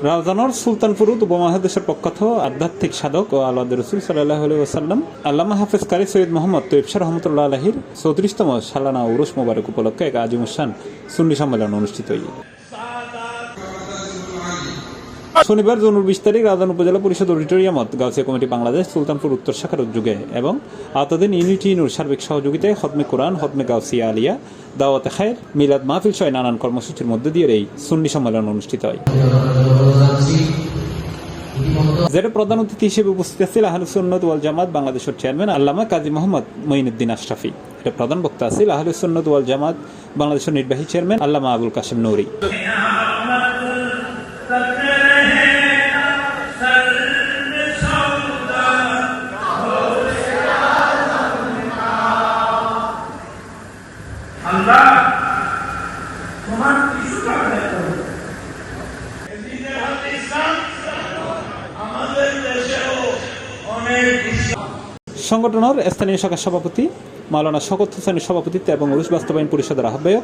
রাউজানোর সুলতানপুর উপমহাদেশের প্রখ্যাত আধ্যাত্মিক সাধক ও আল্লাহ রসুল সাল্লাল্লাহু আলাইহি ওয়াসাল্লাম আল্লামা হাফেজ কারি সৈয়দ মোহাম্মদ তৈয়ব শাহ রহমতুল্লাহ আলাহির 34তম সালানা উরুস মোবারক উপলক্ষে এক আজিমুসান সুন্নি সম্মেলন অনুষ্ঠিত হয়েছে। শনিবার জুনের 20 তারিখ রাউজান উপজেলা পরিষদ অডিটোরিয়ামত গাউছিয়া কমিটি বাংলাদেশ সুলতানপুর উত্তর শাখার উদ্যোগে এবং আওতাধীন ইউনিটি নূর সার্বিক সহযোগিতায় খতমে কোরআন, খতমে গাউছিয়া আলিয়া, দাওয়াতে খায়ের, মিলাদ মাহফিল সহ নানান কর্মসূচির মধ্য দিয়ে এই সুন্নি সম্মেলন অনুষ্ঠিত হয়। যেটা প্রধান অতিথি হিসেবে উপস্থিত ছিল আহলুস সুন্নাত ওয়াল জামাত বাংলাদেশের চেয়ারম্যান আল্লামা কাজী মোহাম্মদ মঈনুদ্দিন আশরাফি। এটা প্রধান বক্তা ছিল আহলুস সুন্নাত ওয়াল জামাত বাংলাদেশের নির্বাহী চেয়ারম্যান আল্লামা আবুল কাশেম নূরি। সংগঠনের স্থানীয় শাখার সভাপতি মাওলানা শওকত হোসেনের সভাপতিত্বে এবং উরুস বাস্তবায়ন পরিষদের আহ্বায়ক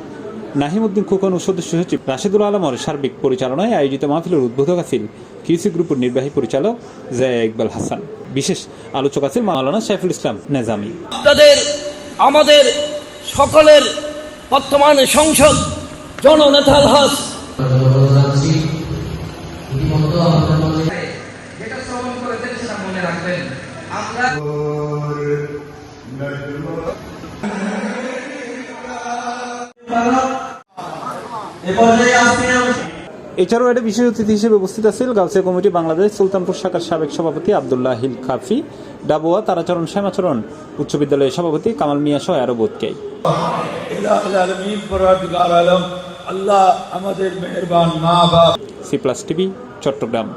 নাহিমউদ্দিন খোকন ও সদস্য সচিব রাশেদুল আলমের সার্বিক পরিচালনায় আয়োজিত মাহফিলের উদ্বোধক আছেন কিউসি গ্রুপের নির্বাহী পরিচালক জায়া ইকবাল হাসান। বিশেষ আলোচক আছেন মাওলানা সাইফুল ইসলাম নেজামি। আমাদের সকলের বর্তমান সংসদ জননেতা যেটা শ্রবণ করেছেন সেটা মনে রাখবেন। এছাড়াও এটা বিশেষ অতিথি হিসেবে উপস্থিত আছেন গাউছিয়া কমিটি বাংলাদেশ সুলতানপুর শাখার সাবেক সভাপতি আব্দুল্লাহ হিল কাফি, ডাবুয়া তারাচরণ শ্যামাচরণ উচ্চ বিদ্যালয়ের সভাপতি কামাল মিয়া সহ আরো বোধকে। আল্লাহ আমাদের মেহেরবান মা বাপ। C+ TV Chittagong.